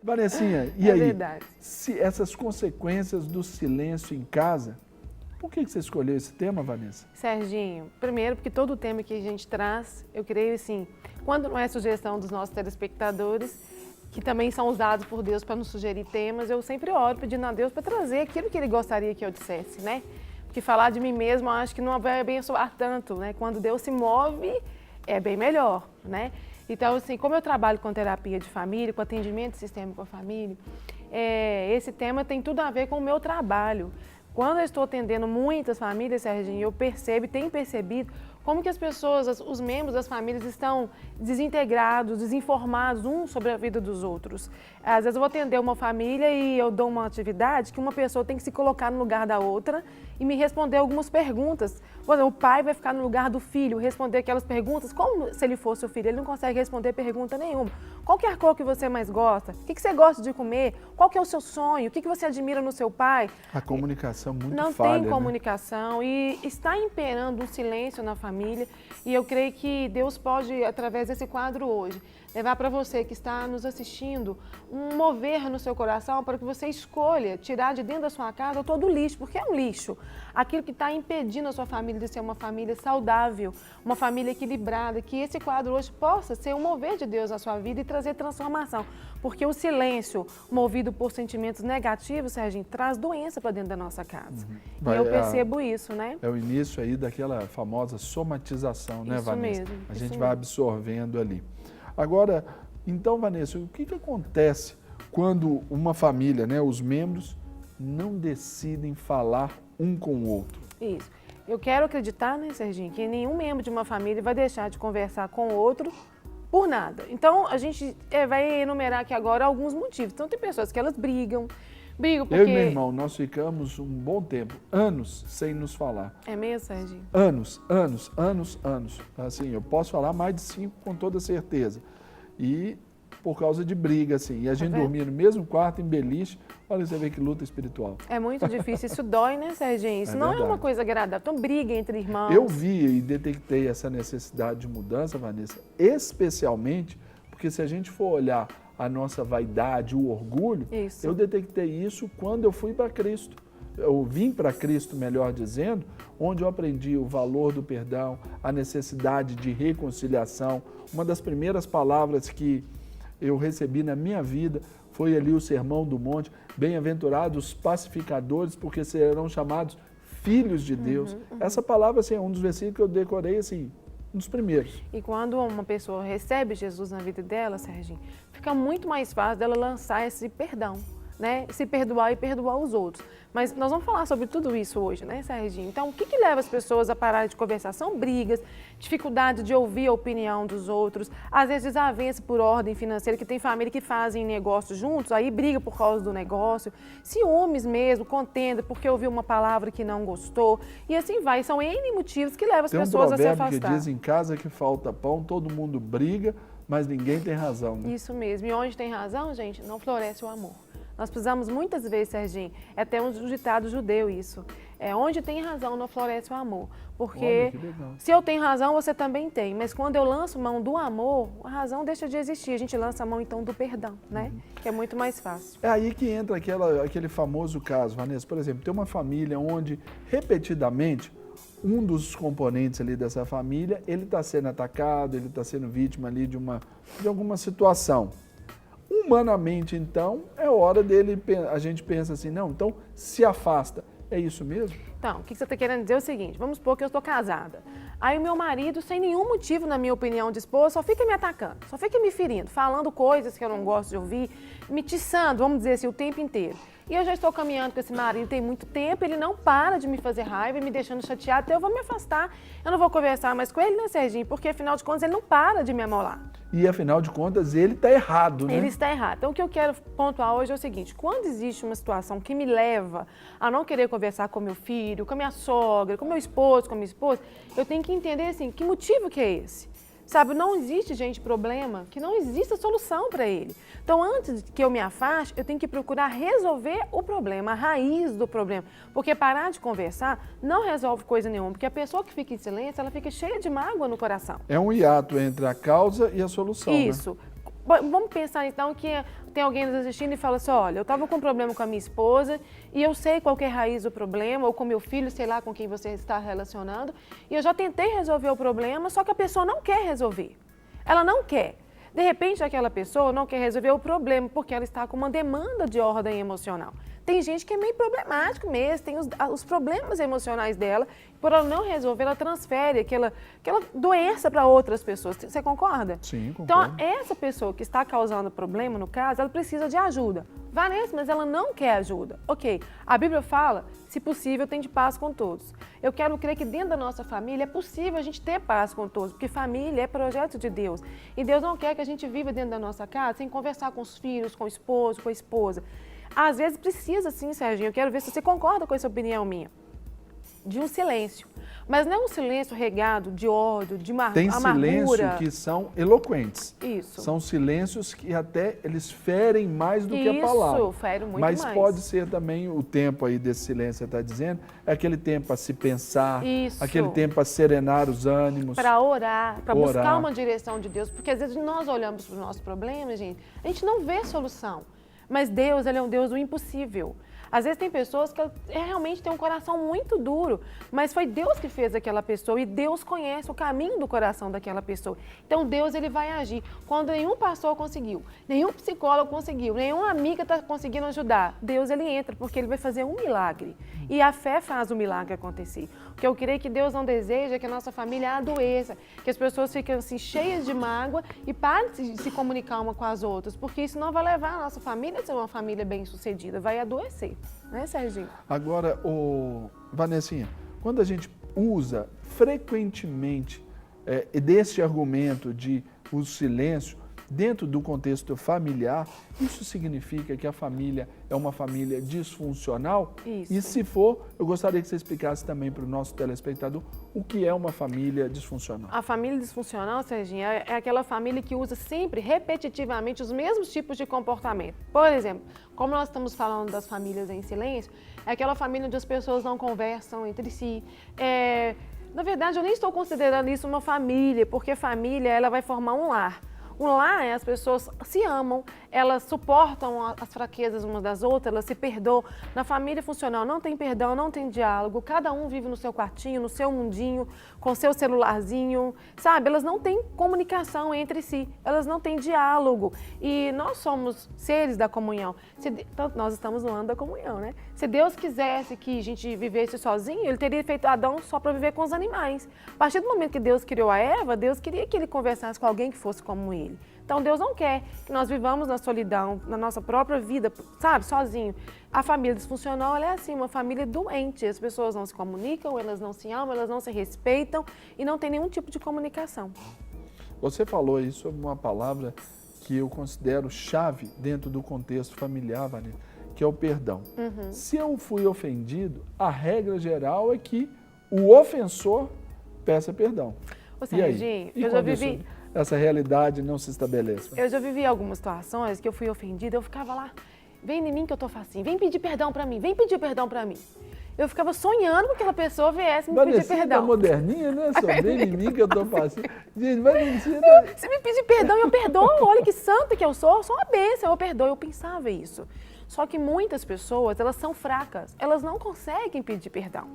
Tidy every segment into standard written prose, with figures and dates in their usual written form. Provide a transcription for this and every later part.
Vanessinha, e aí? Verdade. Se essas consequências do silêncio em casa, por que você escolheu esse tema, Vanessa? Serginho, primeiro porque todo o tema que a gente traz, eu creio assim, quando não é sugestão dos nossos telespectadores, que também são usados por Deus para nos sugerir temas, eu sempre oro pedindo a Deus para trazer aquilo que Ele gostaria que eu dissesse, né? Porque falar de mim mesmo, eu acho que não vai abençoar tanto, né? Quando Deus se move, é bem melhor, né? Então, assim, como eu trabalho com terapia de família, com atendimento sistêmico à família, esse tema tem tudo a ver com o meu trabalho. Quando eu estou atendendo muitas famílias, Serginho, eu percebo e tenho percebido como que as pessoas, os membros das famílias estão desintegrados, desinformados uns sobre a vida dos outros. Às vezes eu vou atender uma família e eu dou uma atividade que uma pessoa tem que se colocar no lugar da outra e me responder algumas perguntas. Por exemplo, o pai vai ficar no lugar do filho, responder aquelas perguntas como se ele fosse o filho. Ele não consegue responder pergunta nenhuma. Qual que é a cor que você mais gosta? O que você gosta de comer? Qual que é o seu sonho? O que você admira no seu pai? A comunicação muito não falha, tem né? comunicação e está imperando um silêncio na família. E eu creio que Deus pode, através desse quadro hoje, levar para você que está nos assistindo um mover no seu coração para que você escolha tirar de dentro da sua casa todo o lixo, porque é um lixo. Aquilo que está impedindo a sua família de ser uma família saudável, uma família equilibrada, que esse quadro hoje possa ser um mover de Deus na sua vida e trazer transformação. Porque o silêncio, movido por sentimentos negativos, Serginho, traz doença para dentro da nossa casa. E eu percebo isso, né? É o início aí daquela famosa somatização, né, Isso Vanessa? mesmo, A isso gente mesmo. vai absorvendo ali. Agora, então, Vanessa, o que acontece quando uma família, né, os membros, não decidem falar um com o outro? Isso. Eu quero acreditar, né, Serginho, que nenhum membro de uma família vai deixar de conversar com o outro por nada. Então, a gente vai enumerar aqui agora alguns motivos. Então, tem pessoas que elas brigam porque... Eu e meu irmão, nós ficamos um bom tempo, anos, sem nos falar. É mesmo, Serginho? Anos. Assim, eu posso falar mais de 5 com toda certeza. E por causa de briga, assim. E a gente dormia no mesmo quarto, em beliche. Olha, você vê que luta espiritual. É muito difícil. Isso dói, né, Serginho? Isso não é uma coisa agradável. Então, briga entre irmãos. Eu vi e detectei essa necessidade de mudança, Vanessa, especialmente porque se a gente for olhar a nossa vaidade, o orgulho, eu detectei isso quando eu fui para Cristo. Eu vim para Cristo, melhor dizendo, onde eu aprendi o valor do perdão, a necessidade de reconciliação. Uma das primeiras palavras que eu recebi na minha vida foi ali o Sermão do Monte, bem-aventurados os pacificadores, porque serão chamados filhos de Deus. Essa palavra assim, é um dos versículos que eu decorei assim, um dos primeiros. E quando uma pessoa recebe Jesus na vida dela, Serginho, fica muito mais fácil dela lançar esse perdão, né? Se perdoar e perdoar os outros. Mas nós vamos falar sobre tudo isso hoje, né, Serginho? Então, o que leva as pessoas a pararem de conversar? São brigas, dificuldade de ouvir a opinião dos outros, às vezes desavença por ordem financeira, que tem família que fazem negócio juntos, aí briga por causa do negócio, ciúmes mesmo, contenda porque ouviu uma palavra que não gostou, e assim vai. São N motivos que levam as pessoas a se afastar. Tem um provérbio que diz, em casa que falta pão, todo mundo briga, mas ninguém tem razão, né? Isso mesmo. E onde tem razão, gente, não floresce o amor. Nós precisamos muitas vezes, Serginho, é até um ditado judeu isso, onde tem razão não floresce o amor. Porque se eu tenho razão, você também tem. Mas quando eu lanço mão do amor, a razão deixa de existir. A gente lança a mão então do perdão, né? Que é muito mais fácil. É aí que entra aquele famoso caso, Vanessa. Por exemplo, tem uma família onde, repetidamente, um dos componentes ali dessa família, ele está sendo atacado, ele está sendo vítima ali de alguma situação. Humanamente, então, é hora dele, a gente pensa assim, não, então se afasta. É isso mesmo? Então, o que você está querendo dizer é o seguinte, vamos supor que eu estou casada. Aí o meu marido, sem nenhum motivo, na minha opinião de esposa, só fica me atacando, só fica me ferindo, falando coisas que eu não gosto de ouvir, me tiçando, vamos dizer assim, o tempo inteiro. E eu já estou caminhando com esse marido tem muito tempo, ele não para de me fazer raiva e me deixando chateada, então eu vou me afastar. Eu não vou conversar mais com ele, né, Serginho? Porque, afinal de contas, ele não para de me amolar. E, afinal de contas, ele está errado, né? Ele está errado. Então, o que eu quero pontuar hoje é o seguinte, quando existe uma situação que me leva a não querer conversar com meu filho, com a minha sogra, com meu esposo, com a minha esposa, eu tenho que entender, assim, que motivo que é esse? Sabe, não existe, gente, problema, que não exista solução para ele. Então, antes que eu me afaste, eu tenho que procurar resolver o problema, a raiz do problema. Porque parar de conversar não resolve coisa nenhuma, porque a pessoa que fica em silêncio, ela fica cheia de mágoa no coração. É um hiato entre a causa e a solução, Isso. Né? Vamos pensar então que tem alguém nos assistindo e fala assim, olha, eu estava com um problema com a minha esposa e eu sei qual que é a raiz do problema, ou com meu filho, sei lá com quem você está relacionando, e eu já tentei resolver o problema, só que a pessoa não quer resolver. Ela não quer. De repente, aquela pessoa não quer resolver o problema porque ela está com uma demanda de ordem emocional. Tem gente que é meio problemático mesmo, tem os problemas emocionais dela, por ela não resolver, ela transfere aquela doença para outras pessoas. Você concorda? Sim, concordo. Então, essa pessoa que está causando problema, no caso, ela precisa de ajuda. Vanessa, mas ela não quer ajuda. Ok, a Bíblia fala, se possível, tem de paz com todos. Eu quero crer que dentro da nossa família é possível a gente ter paz com todos, porque família é projeto de Deus. E Deus não quer que a gente viva dentro da nossa casa sem conversar com os filhos, com o esposo, com a esposa. Às vezes precisa sim, Serginho, eu quero ver se você concorda com essa opinião minha, de um silêncio. Mas não é um silêncio regado de ódio, de amargura. Tem silêncio que são eloquentes. Isso. São silêncios que até eles ferem mais do que a palavra. Isso, ferem muito mais. Mas pode ser também o tempo aí desse silêncio que você está dizendo, é aquele tempo para se pensar, Isso. aquele tempo para serenar os ânimos. Para orar, para buscar uma direção de Deus. Porque às vezes nós olhamos para os nossos problemas, gente, a gente não vê solução. Mas Deus, Ele é um Deus do impossível. Às vezes tem pessoas que realmente têm um coração muito duro, mas foi Deus que fez aquela pessoa e Deus conhece o caminho do coração daquela pessoa. Então Deus, Ele vai agir. Quando nenhum pastor conseguiu, nenhum psicólogo conseguiu, nenhuma amiga está conseguindo ajudar, Deus, Ele entra porque Ele vai fazer um milagre. E a fé faz o milagre acontecer. O que eu creio que Deus não deseja é que a nossa família adoeça, que as pessoas fiquem assim, cheias de mágoa e parem de se comunicar uma com as outras, porque isso não vai levar a nossa família a ser uma família bem-sucedida, vai adoecer. Né, Serginho? Agora, Vanessinha, quando a gente usa frequentemente desse argumento de o silêncio dentro do contexto familiar, isso significa que a família é uma família disfuncional? Isso. E se for, eu gostaria que você explicasse também para o nosso telespectador o que é uma família disfuncional. A família disfuncional, Serginho, é aquela família que usa sempre, repetitivamente, os mesmos tipos de comportamento. Por exemplo, como nós estamos falando das famílias em silêncio, é aquela família onde as pessoas não conversam entre si. Na verdade, eu nem estou considerando isso uma família, porque família ela vai formar um lar. Um lar, as pessoas se amam, elas suportam as fraquezas umas das outras, elas se perdoam. Na família funcional não tem perdão, não tem diálogo, cada um vive no seu quartinho, no seu mundinho, com seu celularzinho, sabe? Elas não têm comunicação entre si, elas não têm diálogo. E nós somos seres da comunhão, nós estamos no ano da comunhão, né? Se Deus quisesse que a gente vivesse sozinho, Ele teria feito Adão só para viver com os animais. A partir do momento que Deus criou a Eva, Deus queria que ele conversasse com alguém que fosse como ele. Então, Deus não quer que nós vivamos na solidão, na nossa própria vida, sabe, sozinho. A família disfuncional, ela é assim, uma família doente. As pessoas não se comunicam, elas não se amam, elas não se respeitam e não tem nenhum tipo de comunicação. Você falou aí sobre uma palavra que eu considero chave dentro do contexto familiar, Vanessa, que é o perdão. Uhum. Se eu fui ofendido, a regra geral é que o ofensor peça perdão. Ô, Serginho, eu já vivi... essa realidade não se estabelece? Eu já vivi algumas situações que eu fui ofendida, eu ficava lá, vem em mim que eu tô facinho, vem pedir perdão pra mim, vem pedir perdão pra mim. Eu ficava sonhando que aquela pessoa viesse me pedir perdão. Tá moderninha, né? Só vem em mim que eu tô facinho. Gente, se me pedir perdão, eu perdoo. Olha que santa que eu sou uma bênção, eu perdoo. Eu pensava isso. Só que muitas pessoas, elas são fracas, elas não conseguem pedir perdão.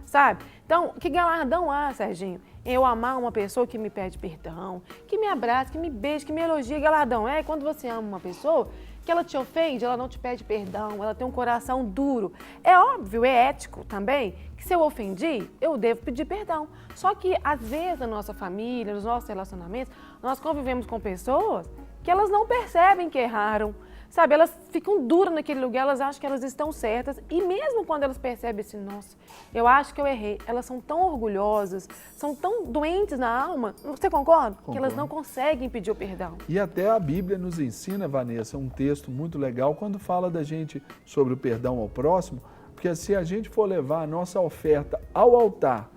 Sabe? Então, que galardão há, Serginho, eu amar uma pessoa que me pede perdão, que me abraça, que me beija, que me elogia. Galardão é quando você ama uma pessoa que ela te ofende, ela não te pede perdão, ela tem um coração duro. É óbvio, é ético também, que se eu ofendi, eu devo pedir perdão. Só que, às vezes, na nossa família, nos nossos relacionamentos, nós convivemos com pessoas que elas não percebem que erraram. Sabe, elas ficam duras naquele lugar, elas acham que elas estão certas e mesmo quando elas percebem assim, nossa, eu acho que eu errei, elas são tão orgulhosas, são tão doentes na alma, você concorda? Concordo. Que elas não conseguem pedir o perdão. E até a Bíblia nos ensina, Vanessa, um texto muito legal quando fala da gente sobre o perdão ao próximo, porque se a gente for levar a nossa oferta ao altar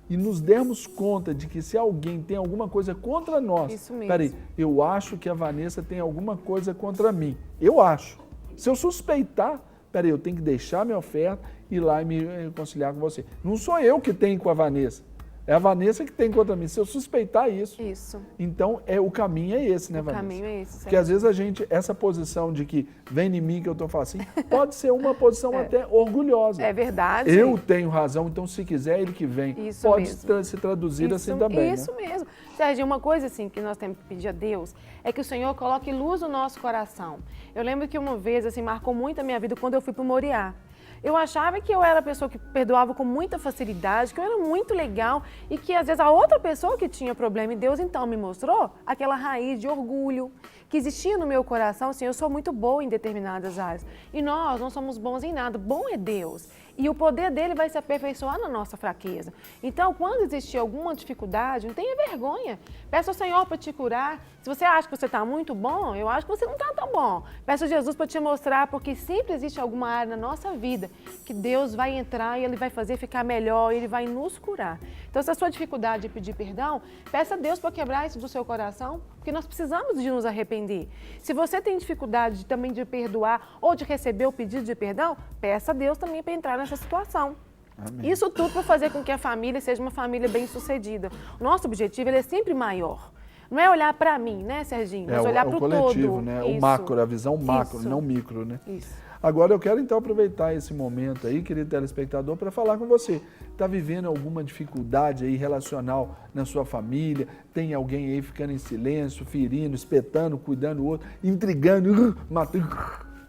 e nos dermos conta de que se alguém tem alguma coisa contra nós, isso mesmo. Peraí, eu acho que a Vanessa tem alguma coisa contra mim. Eu acho. Se eu suspeitar, peraí, eu tenho que deixar minha oferta e ir lá e me reconciliar com você. Não sou eu que tenho com a Vanessa. É a Vanessa que tem contra mim. Se eu suspeitar isso. Isso. Então, o caminho é esse, né, Vanessa? O caminho é esse. Porque às vezes essa posição de que vem em mim que eu estou falando assim, pode ser uma posição até orgulhosa. É verdade. Eu tenho razão, então se quiser ele que vem. Isso pode mesmo. se traduzir Isso, assim também, Isso né? mesmo. Sérgio, uma coisa assim que nós temos que pedir a Deus é que o Senhor coloque luz no nosso coração. Eu lembro que uma vez, assim, marcou muito a minha vida quando eu fui para o Moriá. Eu achava que eu era a pessoa que perdoava com muita facilidade, que eu era muito legal e que às vezes a outra pessoa que tinha problema e Deus então me mostrou aquela raiz de orgulho que existia no meu coração, assim, eu sou muito boa em determinadas áreas e nós não somos bons em nada, bom é Deus. E o poder dele vai se aperfeiçoar na nossa fraqueza. Então, quando existir alguma dificuldade, não tenha vergonha. Peça ao Senhor para te curar. Se você acha que você está muito bom, eu acho que você não está tão bom. Peça a Jesus para te mostrar, porque sempre existe alguma área na nossa vida que Deus vai entrar e Ele vai fazer ficar melhor, Ele vai nos curar. Então, se a sua dificuldade é pedir perdão, peça a Deus para quebrar isso do seu coração, porque nós precisamos de nos arrepender. Se você tem dificuldade também de perdoar ou de receber o pedido de perdão, peça a Deus também para entrar nessa situação. Amém. Isso tudo para fazer com que a família seja uma família bem-sucedida. O nosso objetivo ele é sempre maior. Não é olhar para mim, né, Serginho? Mas olhar para o coletivo, todo. Né? Isso. O macro, a visão macro, Isso. não micro, né? Isso. Agora eu quero então aproveitar esse momento aí, querido telespectador, para falar com você. Está vivendo alguma dificuldade aí relacional na sua família? Tem alguém aí ficando em silêncio, ferindo, espetando, cuidando do outro, intrigando, matando,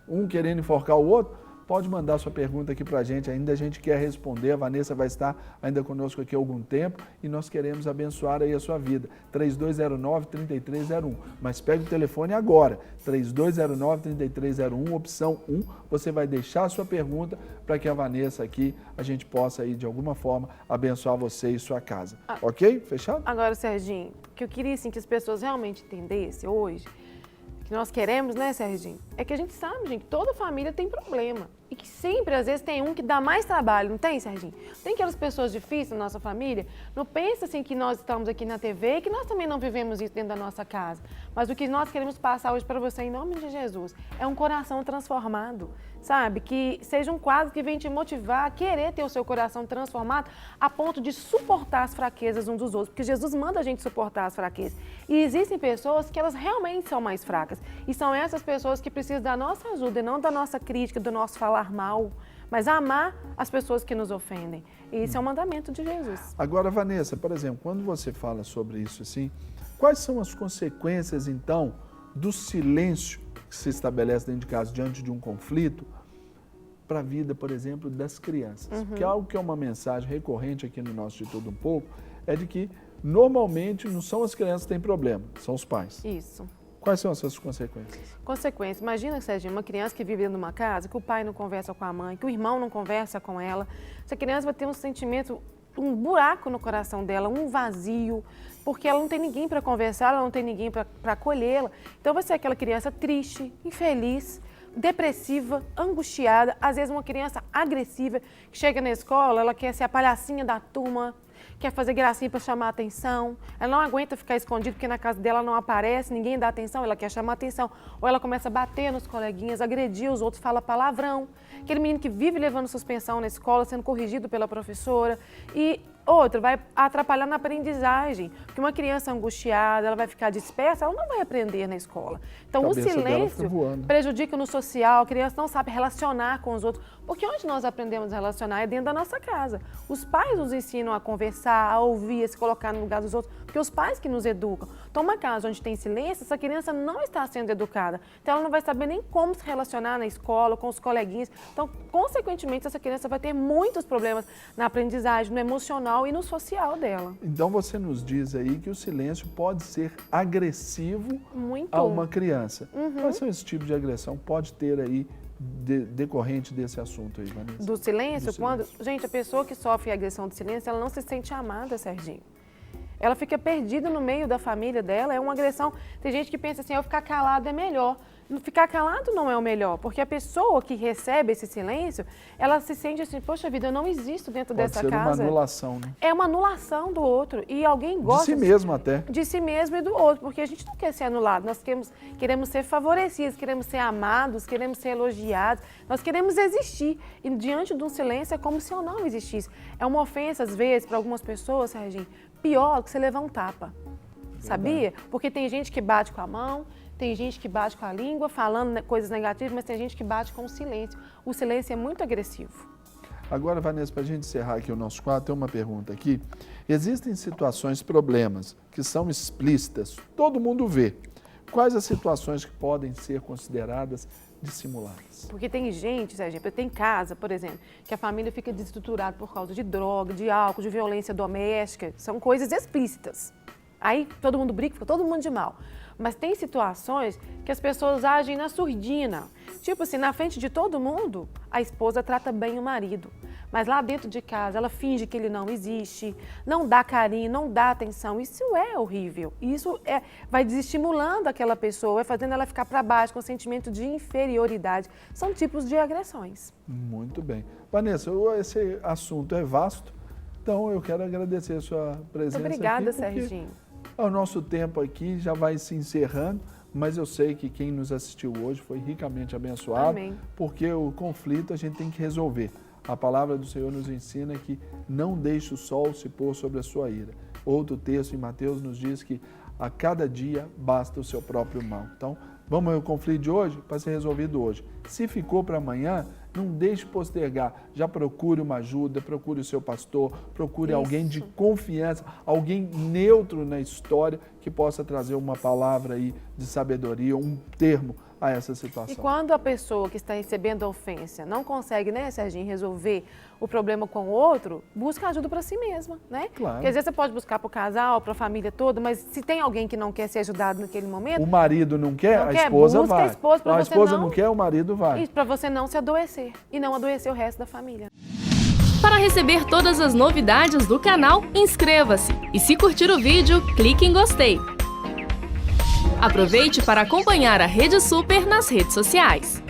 um querendo enforcar o outro? Pode mandar sua pergunta aqui para a gente quer responder, a Vanessa vai estar ainda conosco aqui há algum tempo e nós queremos abençoar aí a sua vida, 3209-3301, mas pegue o telefone agora, 3209-3301, opção 1, você vai deixar a sua pergunta para que a Vanessa aqui, a gente possa aí de alguma forma abençoar você e sua casa, ok? Fechado? Agora, Serginho, o que eu queria assim, que as pessoas realmente entendessem hoje, que nós queremos, né, Serginho? É que a gente sabe, gente, que toda família tem problema. E que sempre, às vezes, tem um que dá mais trabalho, não tem, Serginho? Tem aquelas pessoas difíceis na nossa família. Não pensa assim que nós estamos aqui na TV e que nós também não vivemos isso dentro da nossa casa. Mas o que nós queremos passar hoje para você, em nome de Jesus, é um coração transformado, sabe? Que seja um quadro que vem te motivar a querer ter o seu coração transformado a ponto de suportar as fraquezas uns dos outros. Porque Jesus manda a gente suportar as fraquezas. E existem pessoas que elas realmente são mais fracas. E são essas pessoas que precisam da nossa ajuda e não da nossa crítica, do nosso falar mal, mas amar as pessoas que nos ofendem. E isso é um mandamento de Jesus. Agora, Vanessa, por exemplo, quando você fala sobre isso assim, quais são as consequências, então, do silêncio que se estabelece dentro de casa diante de um conflito para a vida, por exemplo, das crianças? Porque algo que é uma mensagem recorrente aqui no nosso De Tudo Um Pouco é de que, normalmente, não são as crianças que têm problema, são os pais. Isso. Quais são essas consequências? Consequências. Imagina, Serginho, uma criança que vive dentro de uma casa, que o pai não conversa com a mãe, que o irmão não conversa com ela. Essa criança vai ter um sentimento, um buraco no coração dela, um vazio, porque ela não tem ninguém para conversar, ela não tem ninguém para acolhê-la. Então vai ser aquela criança triste, infeliz, depressiva, angustiada, às vezes uma criança agressiva, que chega na escola, ela quer ser a palhacinha da turma, quer fazer gracinha para chamar atenção, ela não aguenta ficar escondida porque na casa dela não aparece, ninguém dá atenção, ela quer chamar atenção, ou ela começa a bater nos coleguinhas, agredir os outros, fala palavrão, aquele menino que vive levando suspensão na escola, sendo corrigido pela professora, e outra, vai atrapalhar na aprendizagem, porque uma criança angustiada, ela vai ficar dispersa, ela não vai aprender na escola. Então, o silêncio prejudica no social, a criança não sabe relacionar com os outros, porque onde nós aprendemos a relacionar é dentro da nossa casa. Os pais nos ensinam a conversar, a ouvir, a se colocar no lugar dos outros, porque os pais que nos educam. Então, uma casa onde tem silêncio, essa criança não está sendo educada. Então, ela não vai saber nem como se relacionar na escola, com os coleguinhas. Então, consequentemente, essa criança vai ter muitos problemas na aprendizagem, no emocional e no social dela. Então você nos diz aí que o silêncio pode ser agressivo a uma criança. Quais são esses tipos de agressão? Pode ter aí decorrente desse assunto aí, Vanessa? Do silêncio? Gente, a pessoa que sofre agressão do silêncio, ela não se sente amada, Serginho. Ela fica perdida no meio da família dela, é uma agressão. Tem gente que pensa assim, eu ficar calado é melhor. Ficar calado não é o melhor, porque a pessoa que recebe esse silêncio, ela se sente assim, poxa vida, eu não existo dentro dessa casa. Pode ser uma anulação, né? É uma anulação do outro. E alguém gosta... De si mesmo até. De si mesmo e do outro, porque a gente não quer ser anulado, nós queremos ser favorecidos, queremos ser amados, queremos ser elogiados, nós queremos existir. E diante de um silêncio é como se eu não existisse. É uma ofensa, às vezes, para algumas pessoas, Serginho, pior que você levar um tapa. Sabia? Porque tem gente que bate com a mão, tem gente que bate com a língua, falando coisas negativas, mas tem gente que bate com o silêncio. O silêncio é muito agressivo. Agora, Vanessa, para a gente encerrar aqui o nosso quadro, tem uma pergunta aqui. Existem situações, problemas, que são explícitas, todo mundo vê. Quais as situações que podem ser consideradas dissimuladas? Porque tem gente, Sérgio, tem casa, por exemplo, que a família fica desestruturada por causa de droga, de álcool, de violência doméstica. São coisas explícitas. Aí todo mundo briga, fica todo mundo de mal. Mas tem situações que as pessoas agem na surdina. Tipo assim, na frente de todo mundo, a esposa trata bem o marido. Mas lá dentro de casa, ela finge que ele não existe, não dá carinho, não dá atenção. Isso é horrível. Isso vai desestimulando aquela pessoa, vai fazendo ela ficar para baixo, com sentimento de inferioridade. São tipos de agressões. Muito bem. Vanessa, esse assunto é vasto, então eu quero agradecer a sua presença. Muito obrigada, aqui, Serginho. O nosso tempo aqui já vai se encerrando, mas eu sei que quem nos assistiu hoje foi ricamente abençoado, Amém. Porque o conflito a gente tem que resolver. A palavra do Senhor nos ensina que não deixe o sol se pôr sobre a sua ira. Outro texto em Mateus nos diz que a cada dia basta o seu próprio mal. Então, vamos ao conflito de hoje para ser resolvido hoje. Se ficou para amanhã, não deixe postergar. Já procure uma ajuda, procure o seu pastor, procure alguém de confiança, alguém neutro na história que possa trazer uma palavra aí de sabedoria, um termo a essa situação. E quando a pessoa que está recebendo a ofensa não consegue, né, Serginho, resolver o problema com o outro, busca ajuda para si mesma, né? Claro. Porque às vezes você pode buscar para o casal, para a família toda, mas se tem alguém que não quer ser ajudado naquele momento... O marido não quer, a esposa busca vai. A esposa para a você esposa não quer, o marido vai. Isso, para você não se adoecer e não adoecer o resto da família. Para receber todas as novidades do canal, inscreva-se e se curtir o vídeo, clique em gostei. Aproveite para acompanhar a Rede Super nas redes sociais.